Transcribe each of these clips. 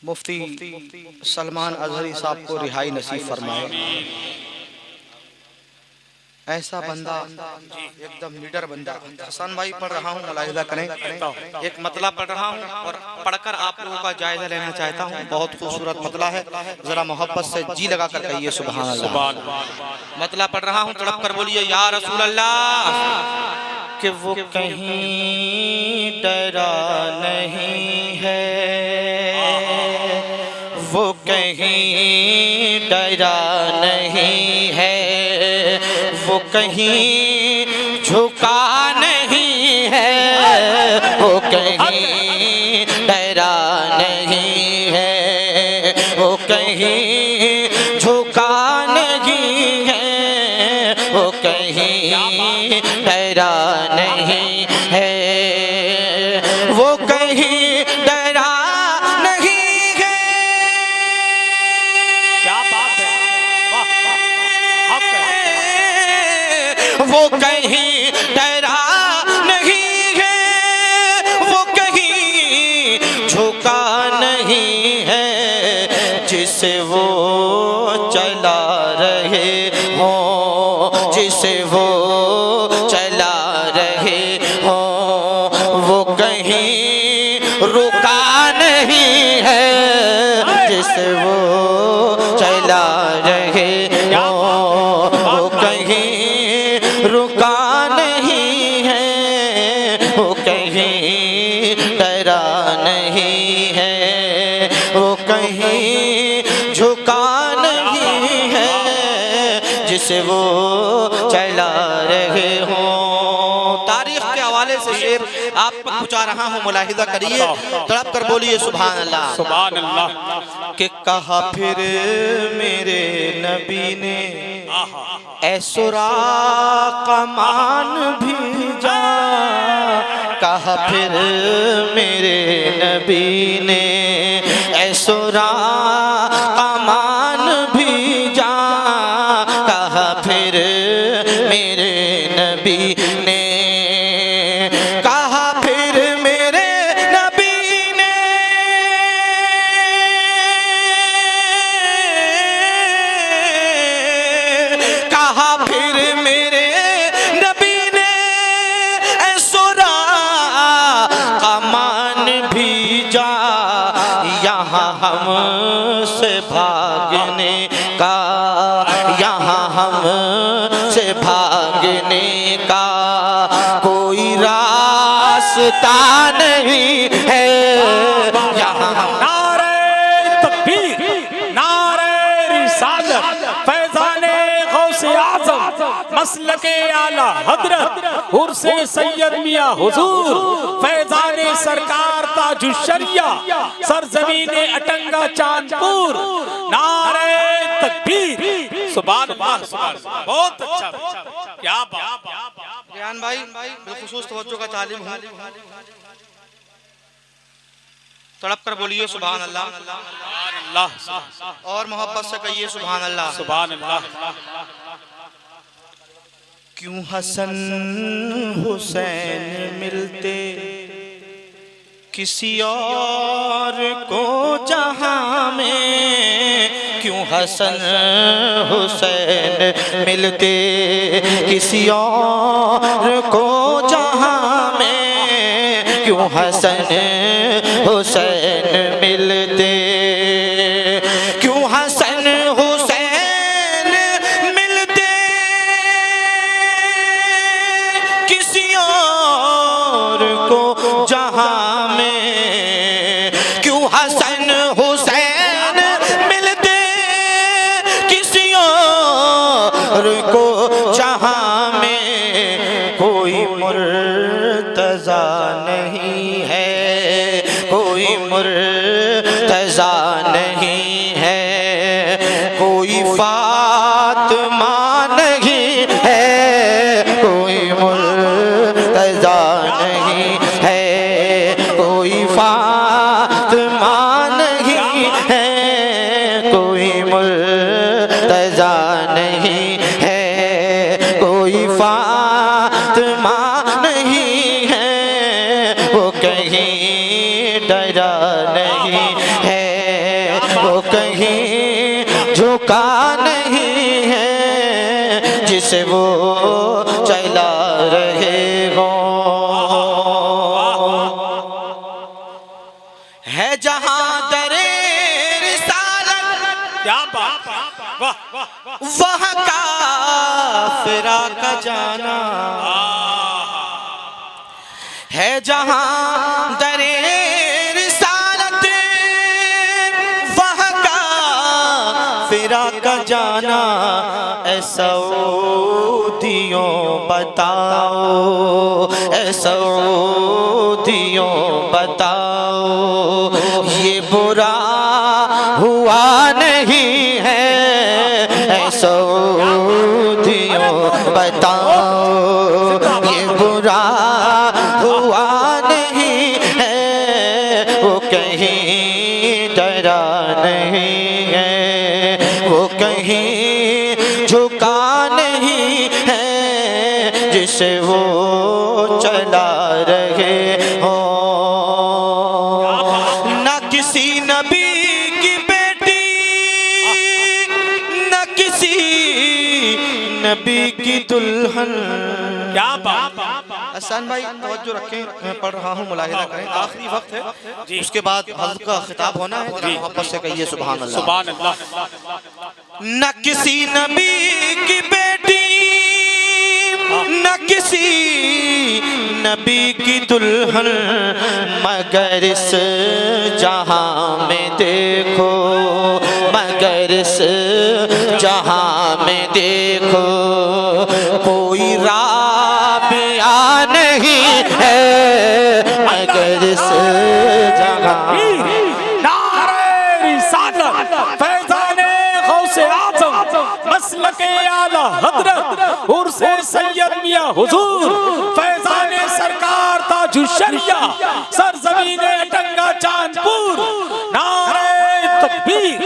मुफ्ती सलमान अजहरी साहब को रिहाई नसीब फरमाए। ऐसा बंदा एकदम लीडर बंदा। हसन भाई पढ़ रहा हूँ, मुलाहिजा करें, एक मतला पढ़ रहा हूँ और पढ़कर आप लोगों का जायजा लेना चाहता हूँ। बहुत खूबसूरत मतला है, जरा मोहब्बत से जी लगा कर कहिए सुभान अल्लाह। मतला पढ़ रहा हूँ, तड़प कर बोलिए या रसूल अल्लाह। कि वो कहीं डरा नहीं है, वो कहीं डरा नहीं है, वो कहीं झुका नहीं है, वो कहीं डरा नहीं है, वो कहीं झुका नहीं है, वो कहीं डरा नहीं है, वो कहीं डरा नहीं है। क्या बात है, वाह वाह, वो कहीं डरा नहीं है, वो कहीं झुका नहीं है, जिसे वो चला रहे हो, जिसे वो चला रहे हो, वो कहीं रुका नहीं है, जिसे वो चला रहे हो, वो कहीं रुका नहीं है, वो कहीं डरा नहीं है, वो कहीं झुका नहीं है, जिसे वो चला रहे हो। तारीख के हवाले से शेर आप पूछा रहा हूँ, मुलाहिजा करिए, तड़प कर बोलिए सुभान अल्लाह। सुभान अल्लाह। कि कहा फिर मेरे नबी ने ऐसुरा कमान भेजा, कहा फिर मेरे नबी ने ऐसुरा कमान भेजा, कहा फिर मेरे नबी ने, कहा फिर मेरे नबी ने, कहा फिर मेरे नबी ने ऐसुरा कमान भेजा, यहाँ हमसे भागने का, यहाँ हमसे भागने का कोई रास्ता नहीं है, यहाँ नारे तकबीर, नारे रिसालत, फैज़ाने गौसे आज़म, मसलके आला हज़रत उर्से सैयद मियां हुजूर, फैज़ाने सरकार ताजुश्शरिया, सरज़मीने अटंगा चांदपुर, नारे तकबीर, सुभान अल्लाह, सुभान अल्लाह। बहुत अच्छा, क्या बात। ज्ञान भाई बिलखुसूस तवज्जो का तालिम हूँ, तड़प कर बोलिए सुभान अल्लाह, अल्लाह, और मोहब्बत से कहिए सुभान अल्लाह। सुभान अल्लाह। क्यों हसन हुसैन मिलते किसी और को जहां में, क्यों हसन हुसैन मिलते किसी और को जहां में, क्यों हसन हुसैन मिलते, क्यों हसन हुसैन मिलते किसी और को जहां में, क्यों हसन हुसैन मिलते किसी और को जहां में, कोई मुर्तज़ा नहीं है, कोई मुर्तज़ा नहीं है, कोई फातिमा नहीं है, कोई मुर्तज़ा नहीं है, कोई फातिमा वो कहीं झुका नहीं है जिसे वो चला रहे हो। है जहां दरे रिसालत क्या बात, वाह वहाँ काफिरा का जाना, है जहां दरे रिसालत वहाँ काफिरा का जाना। ऐ सऊदियों बताओ, ऐ सऊदियों बताओ, ये बुरा हुआ नहीं है। ऐ सऊदियों बताओ, ये बुरा हुआ नहीं है। वो कहीं डरा नहीं है, वो कहीं झुका नहीं है जिसे वो चला रहे हो। न किसी नबी की बेटी, न किसी नबी की दुल्हन। क्या बात, हसन भाई तवज्जो रखें, मैं पढ़ रहा हूँ, मुलाहिजा करें। आखिरी वक्त है, उसके बाद हज़रत का खिताब होना है। जरा मोहब्बत से कहिए सुभान अल्लाह। सुभान अल्लाह। न किसी नबी की बेटी, न किसी नबी की दुल्हन, मगर इस जहां में देखो, मगर इस जहां में देखो, कोई राबिया नहीं है मगर इस जहां। नारे रिसालत फैज़ाने गौसे आज़म मसलके आला हज़रत उर्से सैयद मियां हुजूर फैज़ाने सरकार ताजुश्शरिया सरज़मीने अटंगा चांदपुर। नारे तकबीर,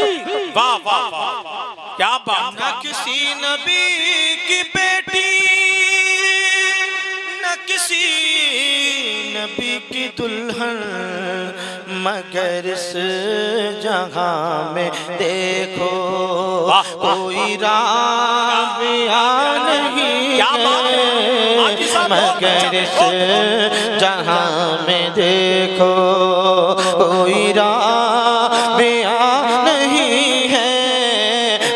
वाह वाह वाह, क्या बात। न किसी नबी की बेटी, न किसी नबी की दुल्हन, मगर इस जहां में देखो, कोई राबिया नहीं है मगर इस जहां में देखो, कोई राबिया नहीं है।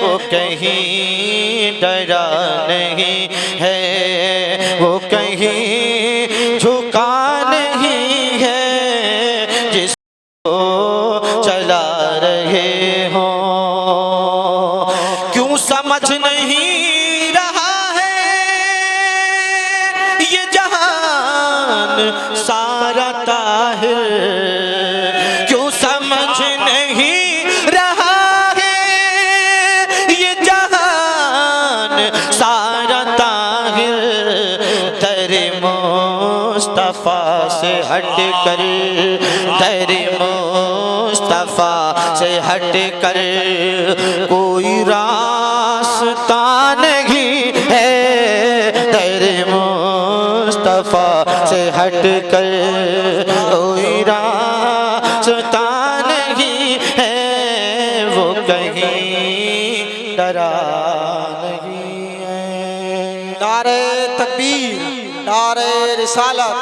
वो कहीं डरा नहीं है, वो कहीं झुका नहीं है जिसको चला रहे हो। क्यों समझ नहीं रहा है ये जहान सारा ताहिर, क्यों समझ नहीं रहा सारा ताहिर। दर मुस्तफा से हट कर, दर मुस्तफा से हट कर कोई रास्ता नहीं है। दर मुस्तफा से हट कर कोई रास्ता नहीं है, वो कहीं डरा नहीं है। नारे तकबीर, नारे रिसालत।